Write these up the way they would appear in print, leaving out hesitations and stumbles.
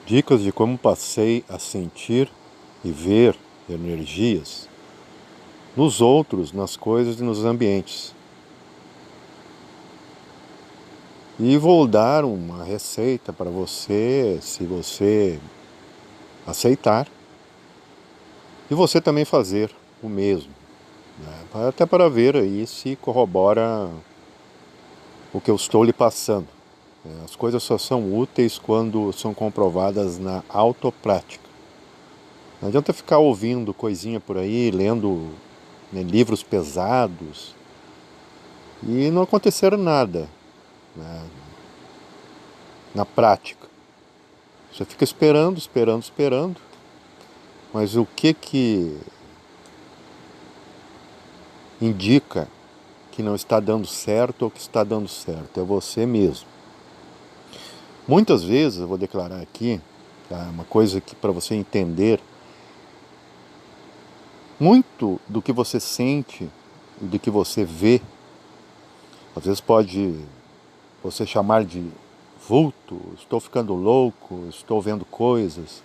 Dicas de como passei a sentir e ver energias nos outros, nas coisas e nos ambientes. E vou dar uma receita para você, se você aceitar, e você também fazer o mesmo, né? Até para ver aí se corrobora o que eu estou lhe passando. As coisas só são úteis quando são comprovadas na autoprática. Não adianta ficar ouvindo coisinha por aí, lendo, né, livros pesados e não acontecer nada, né, na prática. Você fica esperando, esperando, esperando, mas o que indica que não está dando certo ou que está dando certo? É você mesmo. Muitas vezes, eu vou declarar aqui, tá, uma coisa que para você entender, muito do que você sente e do que você vê, às vezes pode você chamar de vulto, estou ficando louco, estou vendo coisas.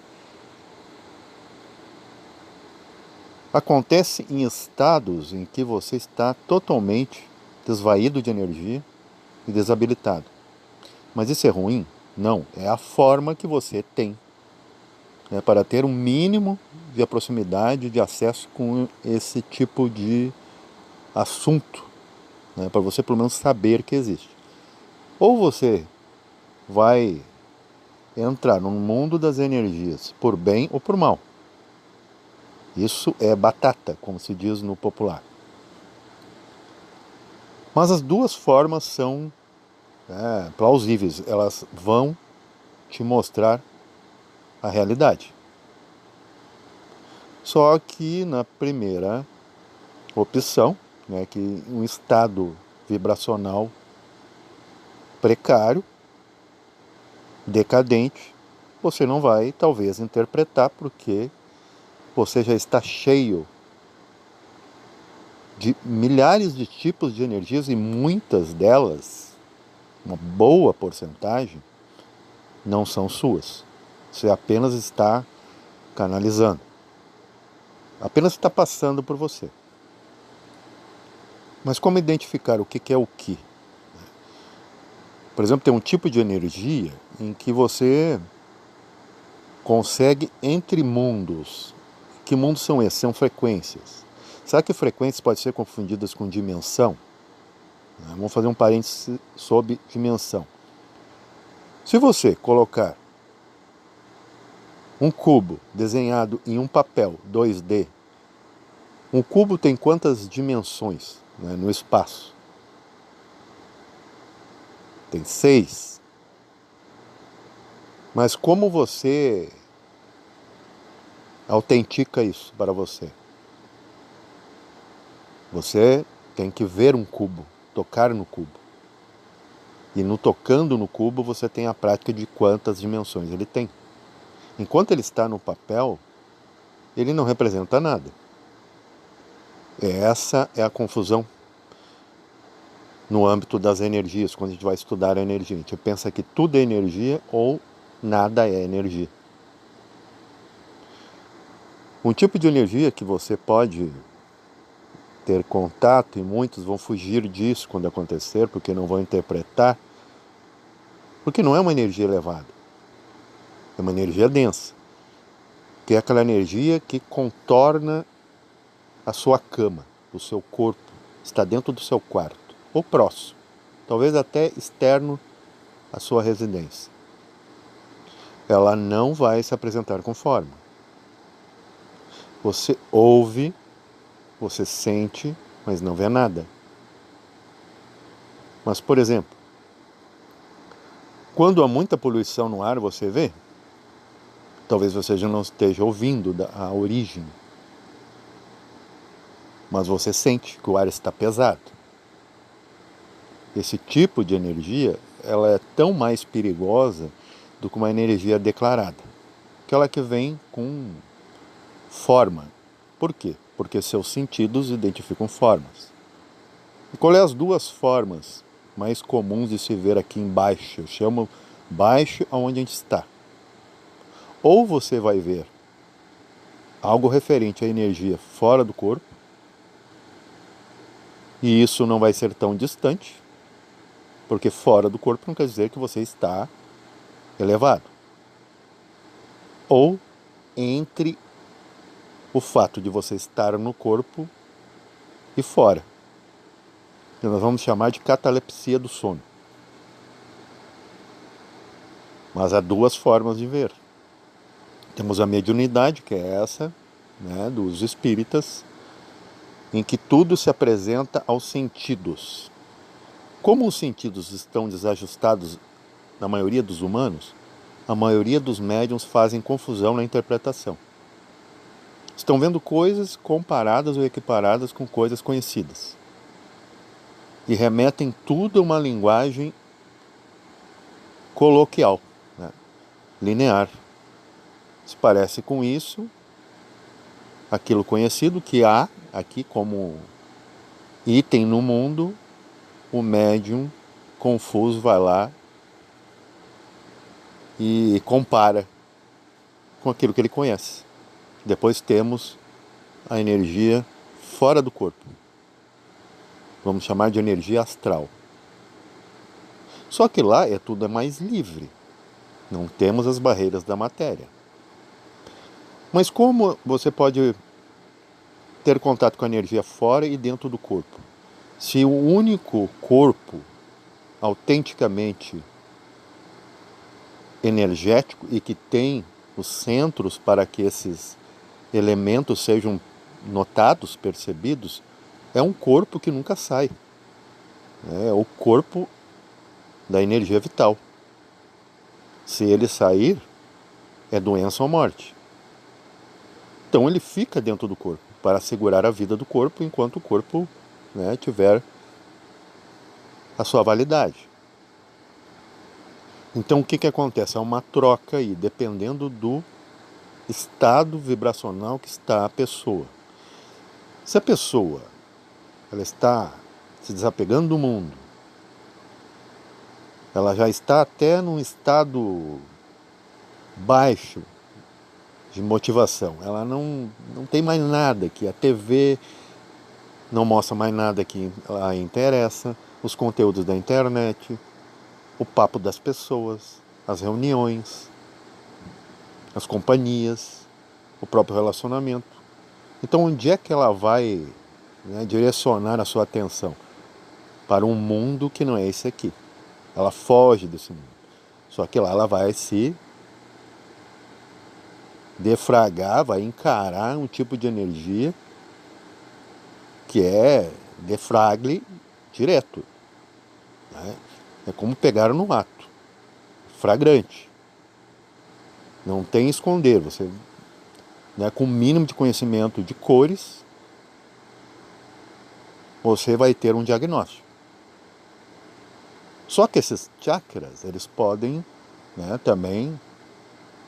Acontece em estados em que você está totalmente desvaído de energia e desabilitado. Mas isso é ruim? Não, é a forma que você tem, né, para ter um mínimo de proximidade, de acesso com esse tipo de assunto, né, para você pelo menos saber que existe. Ou você vai entrar no mundo das energias por bem ou por mal. Isso é batata, como se diz no popular. Mas as duas formas são plausíveis, elas vão te mostrar a realidade. Só que na primeira opção, né, que um estado vibracional precário, decadente, você não vai talvez interpretar porque você já está cheio de milhares de tipos de energias e muitas delas, uma boa porcentagem, não são suas. Você apenas está canalizando. Apenas está passando por você. Mas como identificar o que é o que? Por exemplo, tem um tipo de energia em que você consegue entre mundos. Que mundos são esses? São frequências. Será que frequências podem ser confundidas com dimensão? Vamos fazer um parênteses sobre dimensão. Se você colocar um cubo desenhado em um papel 2D, um cubo tem quantas dimensões, né, no espaço? Tem 6. Mas como você autentica isso para você? Você tem que ver um cubo, tocar no cubo. E no tocando no cubo você tem a prática de quantas dimensões ele tem. Enquanto ele está no papel, ele não representa nada. Essa é a confusão no âmbito das energias, quando a gente vai estudar a energia. A gente pensa que tudo é energia ou nada é energia. Um tipo de energia que você pode ter contato, e muitos vão fugir disso quando acontecer, porque não vão interpretar, porque não é uma energia elevada, é uma energia densa, que é aquela energia que contorna a sua cama, o seu corpo, está dentro do seu quarto, ou próximo, talvez até externo à sua residência. Ela não vai se apresentar com forma. Você ouve, você sente, mas não vê nada. Mas, por exemplo, quando há muita poluição no ar, você vê? Talvez você já não esteja ouvindo a origem, mas você sente que o ar está pesado. Esse tipo de energia, ela é tão mais perigosa do que uma energia declarada. Aquela que vem com forma. Por quê? Porque seus sentidos identificam formas. E qual é as duas formas mais comuns de se ver aqui embaixo? Eu chamo baixo aonde a gente está. Ou você vai ver algo referente à energia fora do corpo, e isso não vai ser tão distante, porque fora do corpo não quer dizer que você está elevado. Ou entre o fato de você estar no corpo e fora, que nós vamos chamar de catalepsia do sono. Mas há duas formas de ver. Temos a mediunidade, que é essa, né, dos espíritas, em que tudo se apresenta aos sentidos. Como os sentidos estão desajustados na maioria dos humanos, a maioria dos médiuns fazem confusão na interpretação. Estão vendo coisas comparadas ou equiparadas com coisas conhecidas. E remetem tudo a uma linguagem coloquial, né, linear. Se parece com isso, aquilo conhecido que há aqui como item no mundo, o médium confuso vai lá e compara com aquilo que ele conhece. Depois temos a energia fora do corpo. Vamos chamar de energia astral. Só que lá tudo é mais livre. Não temos as barreiras da matéria. Mas como você pode ter contato com a energia fora e dentro do corpo? Se o único corpo autenticamente energético e que tem os centros para que esses elementos sejam notados, percebidos, é um corpo que nunca sai. É o corpo da energia vital. Se ele sair, é doença ou morte. Então ele fica dentro do corpo para assegurar a vida do corpo enquanto o corpo, né, tiver a sua validade. Então o que acontece? É uma troca aí, dependendo do estado vibracional que está a pessoa. Se a pessoa ela está se desapegando do mundo, ela já está até num estado baixo de motivação, ela não tem mais nada que a TV não mostra mais nada que a interessa, os conteúdos da internet, o papo das pessoas, as reuniões, as companhias, o próprio relacionamento. Então onde é que ela vai, né, direcionar a sua atenção? Para um mundo que não é esse aqui. Ela foge desse mundo. Só que lá ela vai se defragar, vai encarar um tipo de energia que é defragle direto. Né? É como pegar no ato. Flagrante. Não tem esconder. Você, né, com o mínimo de conhecimento de cores, você vai ter um diagnóstico. Só que esses chakras, eles podem, né, também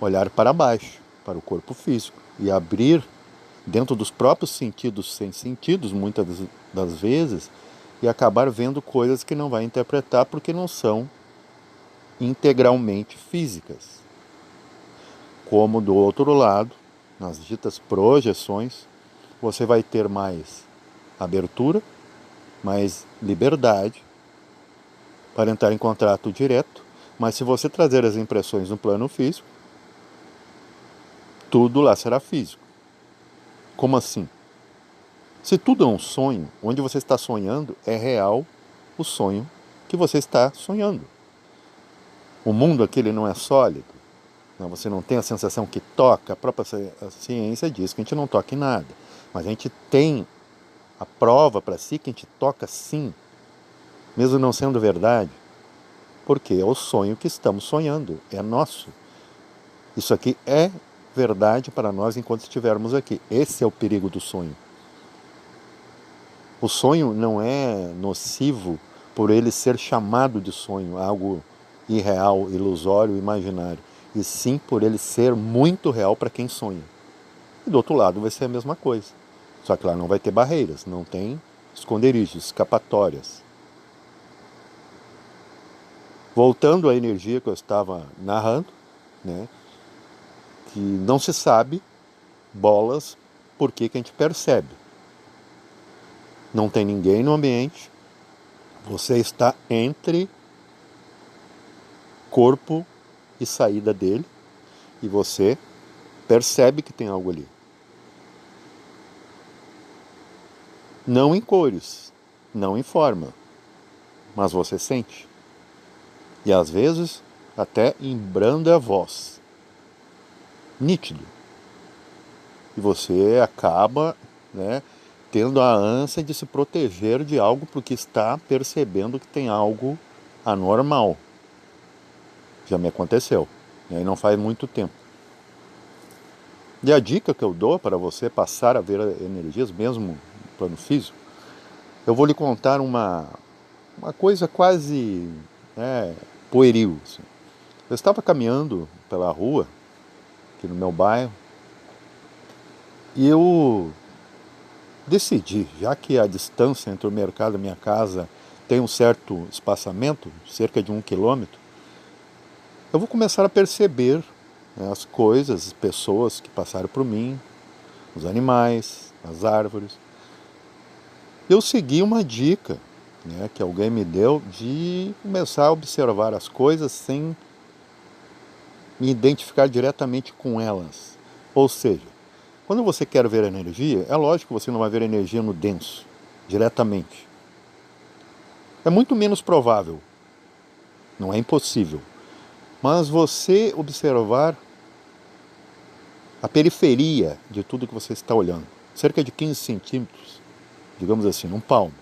olhar para baixo, para o corpo físico, e abrir dentro dos próprios sentidos sem sentidos, muitas das vezes, e acabar vendo coisas que não vai interpretar porque não são integralmente físicas. Como do outro lado, nas ditas projeções, você vai ter mais abertura, mais liberdade para entrar em contato direto, mas se você trazer as impressões no plano físico, tudo lá será físico. Como assim? Se tudo é um sonho, onde você está sonhando é real o sonho que você está sonhando. O mundo aquele não é sólido, não, você não tem a sensação que toca, a própria ciência diz que a gente não toca em nada, mas a gente tem a prova para si que a gente toca sim, mesmo não sendo verdade, porque é o sonho que estamos sonhando, é nosso. Isso aqui é verdade para nós enquanto estivermos aqui. Esse é o perigo do sonho. O sonho não é nocivo por ele ser chamado de sonho, algo irreal, ilusório, imaginário, e sim por ele ser muito real para quem sonha. E do outro lado vai ser a mesma coisa. Só que lá não vai ter barreiras, não tem esconderijos, escapatórias. Voltando à energia que eu estava narrando, né, que não se sabe, bolas, por que a gente percebe. Não tem ninguém no ambiente, você está entre corpo e saída dele, e você percebe que tem algo ali. Não em cores, não em forma, mas você sente. E às vezes até em branda voz, nítido. E você acaba, né, tendo a ânsia de se proteger de algo porque está percebendo que tem algo anormal. Já me aconteceu, e aí não faz muito tempo. E a dica que eu dou para você passar a ver energias, mesmo no plano físico, eu vou lhe contar uma coisa quase pueril. Assim. Eu estava caminhando pela rua, aqui no meu bairro, e eu decidi, já que a distância entre o mercado e a minha casa tem um certo espaçamento, cerca de 1 quilômetro, eu vou começar a perceber, né, as coisas, as pessoas que passaram por mim, os animais, as árvores. Eu segui uma dica, né, que alguém me deu de começar a observar as coisas sem me identificar diretamente com elas. Ou seja, quando você quer ver energia, é lógico que você não vai ver energia no denso, diretamente. É muito menos provável, não é impossível. Mas você observar a periferia de tudo que você está olhando, cerca de 15 centímetros, digamos assim, um palmo.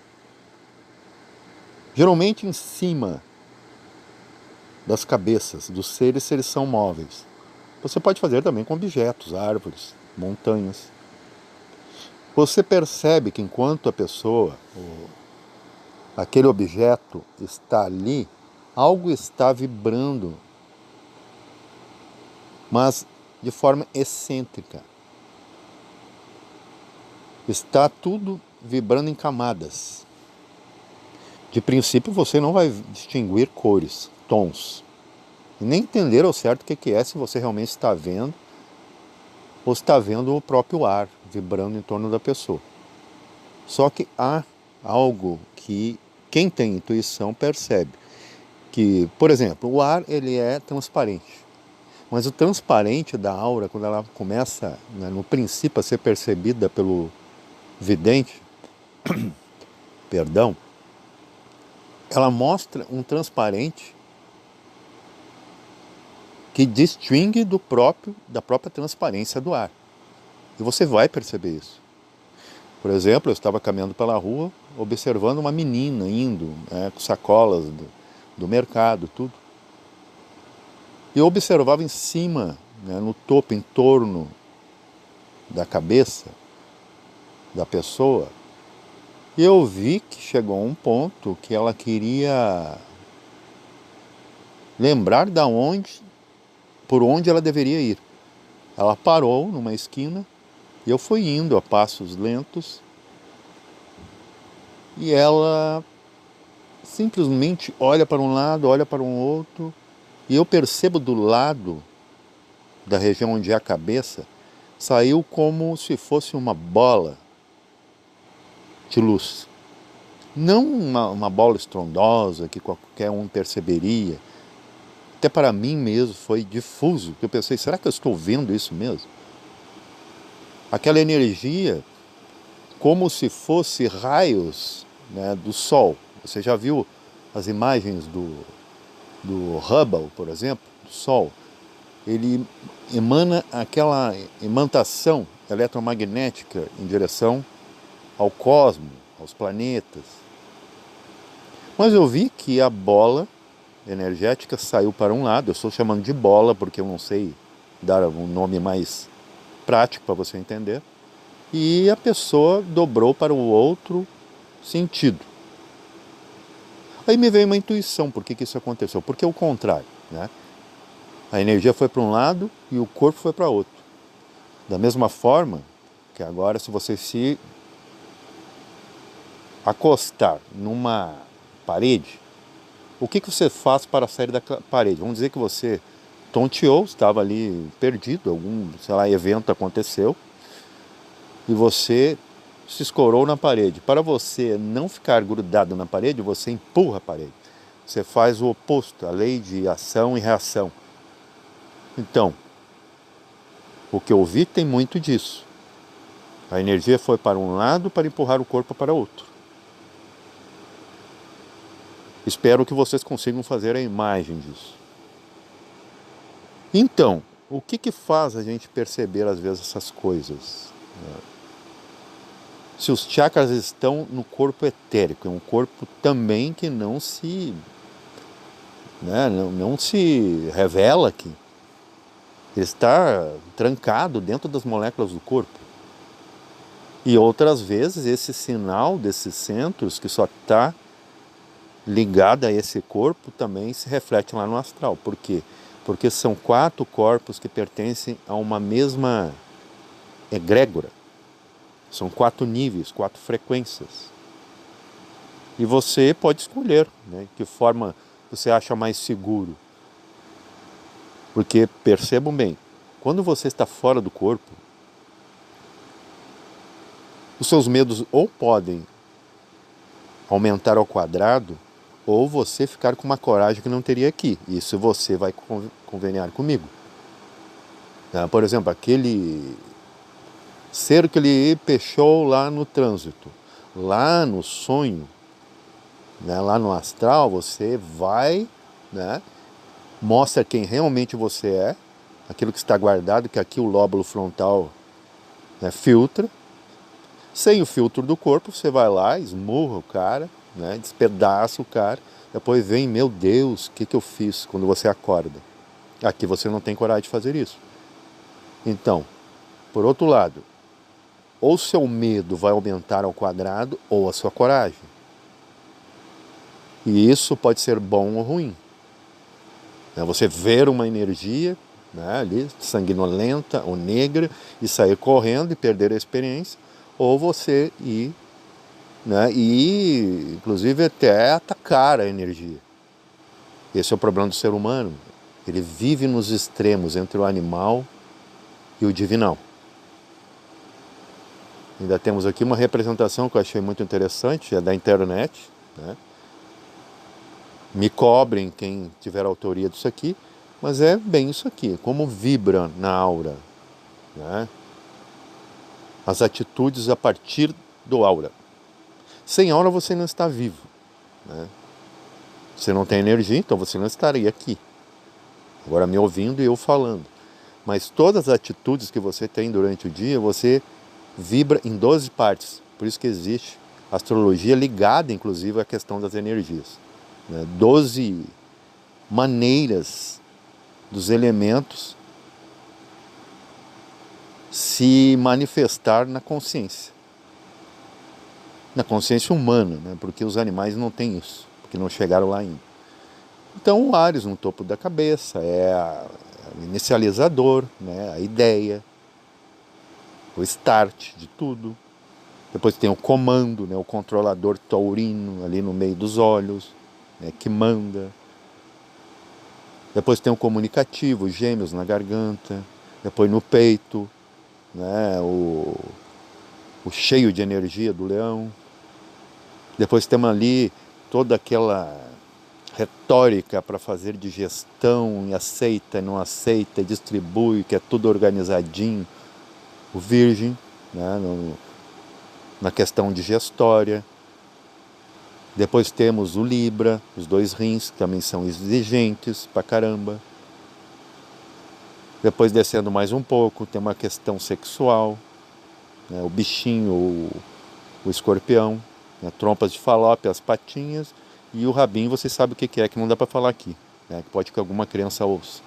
Geralmente em cima das cabeças dos seres, se eles são móveis. Você pode fazer também com objetos, árvores, montanhas. Você percebe que enquanto a pessoa, aquele objeto está ali, algo está vibrando, mas de forma excêntrica. Está tudo vibrando em camadas. De princípio você não vai distinguir cores, tons, e nem entender ao certo o que é, se você realmente está vendo ou está vendo o próprio ar vibrando em torno da pessoa. Só que há algo que quem tem intuição percebe, que, por exemplo, o ar ele é transparente, mas o transparente da aura, quando ela começa, né, no princípio, a ser percebida pelo vidente, perdão, ela mostra um transparente que distingue da própria transparência do ar. E você vai perceber isso. Por exemplo, eu estava caminhando pela rua, observando uma menina indo, com sacolas do mercado, tudo. E eu observava em cima, né, no topo, em torno da cabeça da pessoa, e eu vi que chegou a um ponto que ela queria lembrar por onde ela deveria ir. Ela parou numa esquina e eu fui indo a passos lentos e ela simplesmente olha para um lado, olha para um outro, e eu percebo do lado da região onde é a cabeça, saiu como se fosse uma bola de luz. Não uma bola estrondosa que qualquer um perceberia. Até para mim mesmo foi difuso. Eu pensei, será que eu estou vendo isso mesmo? Aquela energia como se fosse raios, né, do Sol. Você já viu as imagens do Hubble, por exemplo, do Sol? Ele emana aquela imantação eletromagnética em direção ao cosmos, aos planetas. Mas eu vi que a bola energética saiu para um lado, eu estou chamando de bola porque eu não sei dar um nome mais prático para você entender, e a pessoa dobrou para o outro sentido. Aí me veio uma intuição, por que isso aconteceu? Porque é o contrário, né? A energia foi para um lado e o corpo foi para outro. Da mesma forma que agora, se você se acostar numa parede, o que você faz para sair da parede? Vamos dizer que você tonteou, estava ali perdido, algum, sei lá, evento aconteceu e você se escorou na parede. Para você não ficar grudado na parede, você empurra a parede. Você faz o oposto, a lei de ação e reação. Então, o que eu vi tem muito disso. A energia foi para um lado para empurrar o corpo para outro. Espero que vocês consigam fazer a imagem disso. Então, o que faz a gente perceber às vezes essas coisas? Se os chakras estão no corpo etérico, é um corpo também que não se, né, não se revela aqui. Ele está trancado dentro das moléculas do corpo. E outras vezes esse sinal desses centros que só está ligado a esse corpo também se reflete lá no astral. Por quê? Porque são 4 corpos que pertencem a uma mesma egrégora. São 4 níveis, 4 frequências. E você pode escolher, né, que forma você acha mais seguro. Porque percebam bem, quando você está fora do corpo, os seus medos ou podem aumentar ao quadrado, ou você ficar com uma coragem que não teria aqui. Isso você vai conveniar comigo. Por exemplo, aquele ser que ele pechou lá no trânsito, lá no sonho, né, lá no astral, você vai, né, mostra quem realmente você é, aquilo que está guardado, que aqui o lóbulo frontal, né, filtra. Sem o filtro do corpo, você vai lá, esmurra o cara, né, despedaça o cara, depois vem, meu Deus, o que eu fiz quando você acorda? Aqui você não tem coragem de fazer isso. Então, por outro lado, ou seu medo vai aumentar ao quadrado, ou a sua coragem. E isso pode ser bom ou ruim. Você ver uma energia, né, ali, sanguinolenta ou negra, e sair correndo e perder a experiência, ou você ir, né, e inclusive até atacar a energia. Esse é o problema do ser humano. Ele vive nos extremos entre o animal e o divinal. Ainda temos aqui uma representação que eu achei muito interessante, é da internet, né? Me cobrem quem tiver autoria disso aqui, mas é bem isso aqui, como vibra na aura, né, as atitudes a partir do aura. Sem aura você não está vivo, né? Você não tem energia, então você não estaria aqui. Agora me ouvindo e eu falando. Mas todas as atitudes que você tem durante o dia, você vibra em 12 partes. Por isso que existe astrologia ligada, inclusive, à questão das energias. 12 maneiras dos elementos se manifestar na consciência. Na consciência humana, né? Porque os animais não têm isso, porque não chegaram lá ainda. Então o Áries no topo da cabeça é o inicializador, né? A ideia, o start de tudo. Depois tem o comando, né? O controlador taurino ali no meio dos olhos, né, que manda. Depois tem o comunicativo, gêmeos na garganta. Depois no peito, né, o cheio de energia do leão. Depois temos ali toda aquela retórica para fazer digestão, e aceita, não aceita, distribui, que é tudo organizadinho. O virgem, né, na questão digestória. Depois temos o Libra, os 2 rins, que também são exigentes pra caramba. Depois, descendo mais um pouco, tem uma questão sexual, né, o bichinho, o escorpião, né, trompas de falópia, as patinhas, e o rabinho, vocês sabem o que é, que não dá para falar aqui, né, que pode que alguma criança ouça.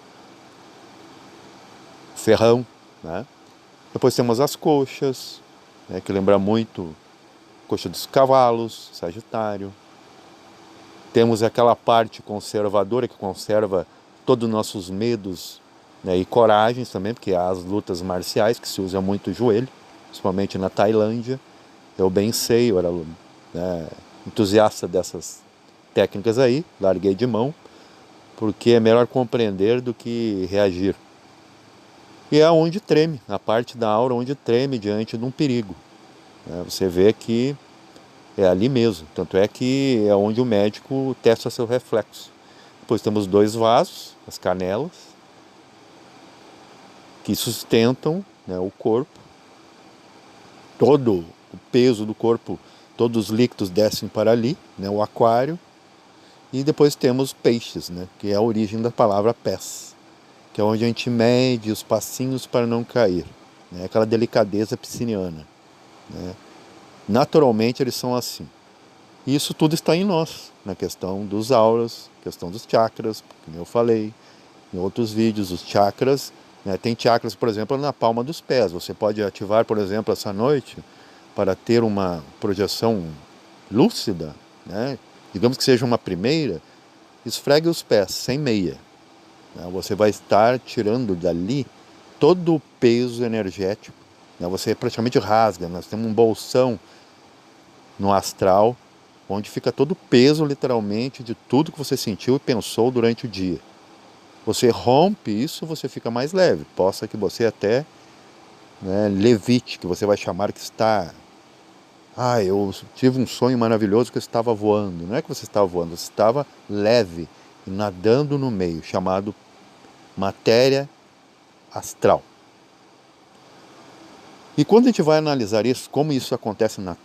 Ferrão, né? Depois temos as coxas, né, que lembra muito coxa dos cavalos, Sagitário. Temos aquela parte conservadora que conserva todos os nossos medos, né, e coragens também, porque há as lutas marciais que se usa muito o joelho, principalmente na Tailândia. Eu bem sei, eu era, né, entusiasta dessas técnicas aí, larguei de mão. porque é melhor compreender do que reagir. E é onde treme, a parte da aura onde treme diante de um perigo. Você vê que é ali mesmo, tanto é que é onde o médico testa seu reflexo. Depois temos 2 vasos, as canelas, que sustentam, né, o corpo. Todo o peso do corpo, todos os líquidos descem para ali, né, o aquário. E depois temos peixes, né, que é a origem da palavra pés, que é onde a gente mede os passinhos para não cair, né, aquela delicadeza pisciniana, né. Naturalmente eles são assim. E isso tudo está em nós, na questão dos auras, questão dos chakras, como eu falei em outros vídeos, os chakras, né, tem chakras, por exemplo, na palma dos pés. Você pode ativar, por exemplo, essa noite, para ter uma projeção lúcida, né, digamos que seja uma primeira, esfregue os pés, sem meia. Né, você vai estar tirando dali todo o peso energético. Né, você praticamente rasga. Nós temos um bolsão no astral, onde fica todo o peso, literalmente, de tudo que você sentiu e pensou durante o dia. Você rompe isso, você fica mais leve. Possa que você até, né, levite, que você vai chamar que está... Ah, eu tive um sonho maravilhoso que eu estava voando. Não é que você estava voando, você estava leve e nadando no meio, chamado matéria astral. E quando a gente vai analisar isso, como isso acontece na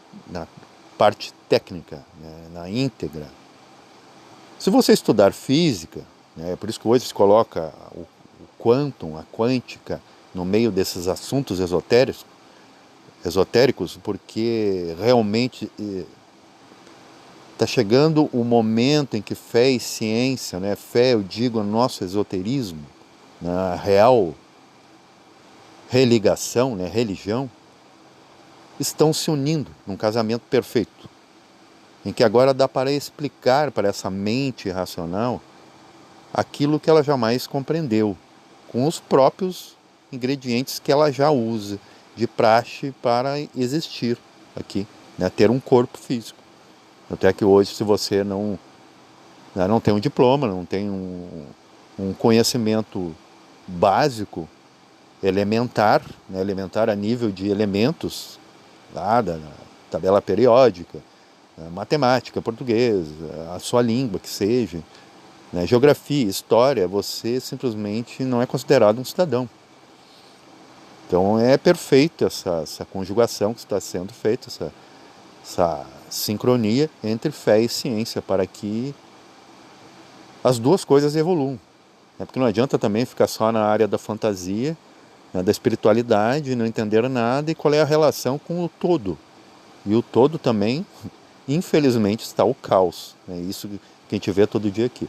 parte técnica, né, na íntegra, se você estudar física, né, é por isso que hoje se coloca o quantum, a quântica, no meio desses assuntos esotéricos, porque realmente está chegando o momento em que fé e ciência, né, fé, eu digo, o nosso esoterismo, na real religação, né, religião, estão se unindo num casamento perfeito, em que agora dá para explicar para essa mente racional aquilo que ela jamais compreendeu, com os próprios ingredientes que ela já usa de praxe para existir aqui, né, ter um corpo físico. Até que hoje, se você não tem um diploma, não tem um conhecimento básico, elementar, né, elementar a nível de elementos, lá da tabela periódica, matemática, português, a sua língua que seja, né, geografia, história, você simplesmente não é considerado um cidadão. Então é perfeita essa conjugação que está sendo feita, essa sincronia entre fé e ciência, para que as duas coisas evoluam. Porque não adianta também ficar só na área da fantasia, né, da espiritualidade, não entender nada e qual é a relação com o todo. E o todo também, infelizmente, está o caos. É isso que a gente vê todo dia aqui.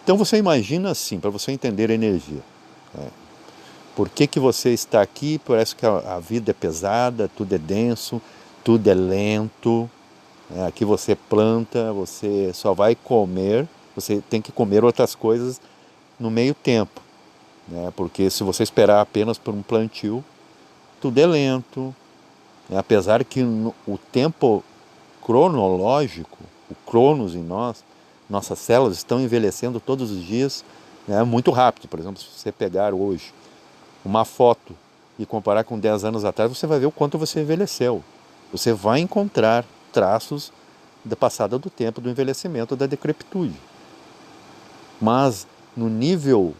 Então você imagina assim, para você entender a energia. Por que você está aqui? Parece que a vida é pesada, tudo é denso, tudo é lento. Aqui você planta, você só vai comer, você tem que comer outras coisas no meio tempo. Porque se você esperar apenas por um plantio, tudo é lento. Apesar que o tempo cronológico, o cronos em nós, nossas células estão envelhecendo todos os dias, muito rápido. Por exemplo, se você pegar hoje uma foto e comparar com 10 anos atrás, você vai ver o quanto você envelheceu. Você vai encontrar traços da passada do tempo, do envelhecimento, da decrepitude. Mas no nível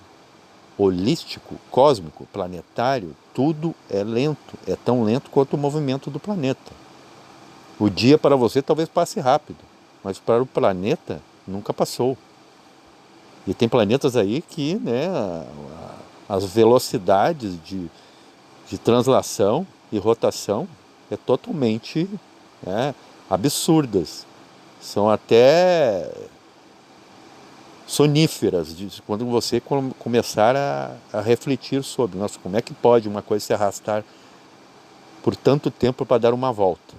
holístico, cósmico, planetário, tudo é lento. É tão lento quanto o movimento do planeta. O dia para você talvez passe rápido, mas para o planeta nunca passou. E tem planetas aí que, né, as velocidades de translação e rotação é totalmente, né, absurdas. São até soníferas, quando você começar a refletir sobre, nossa, como é que pode uma coisa se arrastar por tanto tempo para dar uma volta.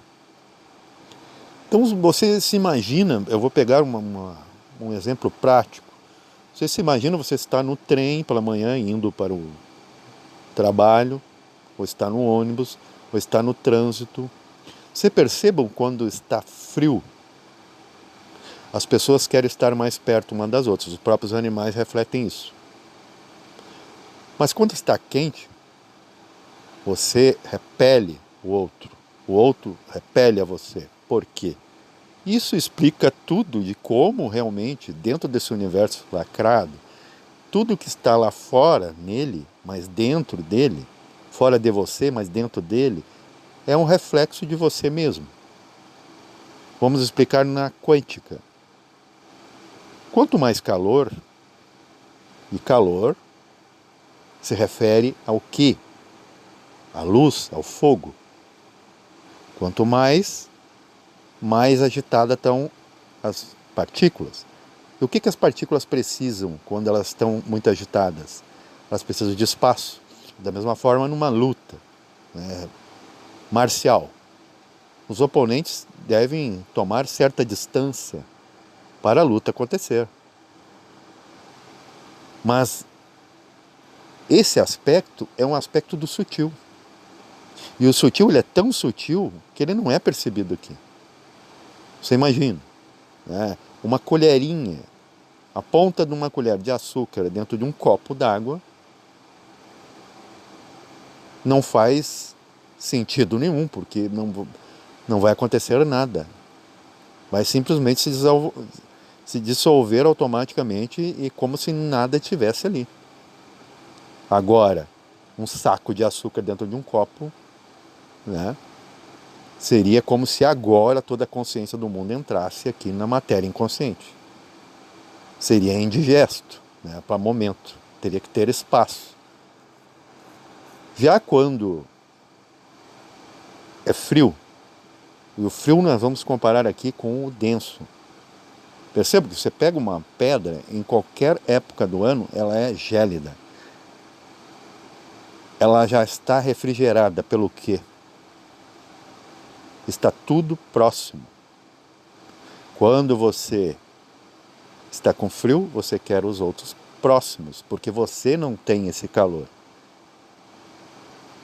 Então você se imagina, eu vou pegar um exemplo prático, você se imagina, você está no trem pela manhã indo para o trabalho, ou está no ônibus, ou está no trânsito. Você percebam quando está frio, As pessoas querem estar mais perto uma das outras, os próprios animais refletem isso. Mas quando está quente, você repele o outro repele a você. Por quê? Isso explica tudo de como realmente, dentro desse universo lacrado, tudo que está lá fora nele, mas dentro dele, fora de você, mas dentro dele, é um reflexo de você mesmo. Vamos explicar na quântica. Quanto mais calor, e calor se refere ao quê? À luz, ao fogo. Quanto mais agitadas estão as partículas. E o que as partículas precisam quando elas estão muito agitadas? Elas precisam de espaço. Da mesma forma, numa luta marcial. Os oponentes devem tomar certa distância para a luta acontecer. Mas esse aspecto é um aspecto do sutil. E o sutil ele é tão sutil que ele não é percebido aqui. Você imagina, né? Uma colherinha, a ponta de uma colher de açúcar dentro de um copo d'água não faz sentido nenhum, porque não vai acontecer nada. Vai simplesmente se dissolver automaticamente e como se nada tivesse ali. Agora, um saco de açúcar dentro de um copo, né? Seria como se agora toda a consciência do mundo entrasse aqui na matéria inconsciente. Seria indigesto, né? Para momento. Teria que ter espaço. Já quando é frio, e o frio nós vamos comparar aqui com o denso. Perceba que você pega uma pedra, em qualquer época do ano, ela é gélida. Ela já está refrigerada pelo quê? Está tudo próximo. Quando você está com frio, você quer os outros próximos, porque você não tem esse calor.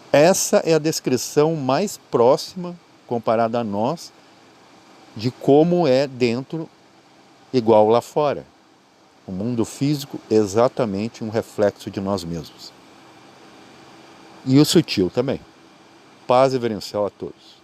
Essa é a descrição mais próxima, comparada a nós, de como é dentro igual lá fora. O mundo físico é exatamente um reflexo de nós mesmos. E o sutil também. Paz e verencial a todos.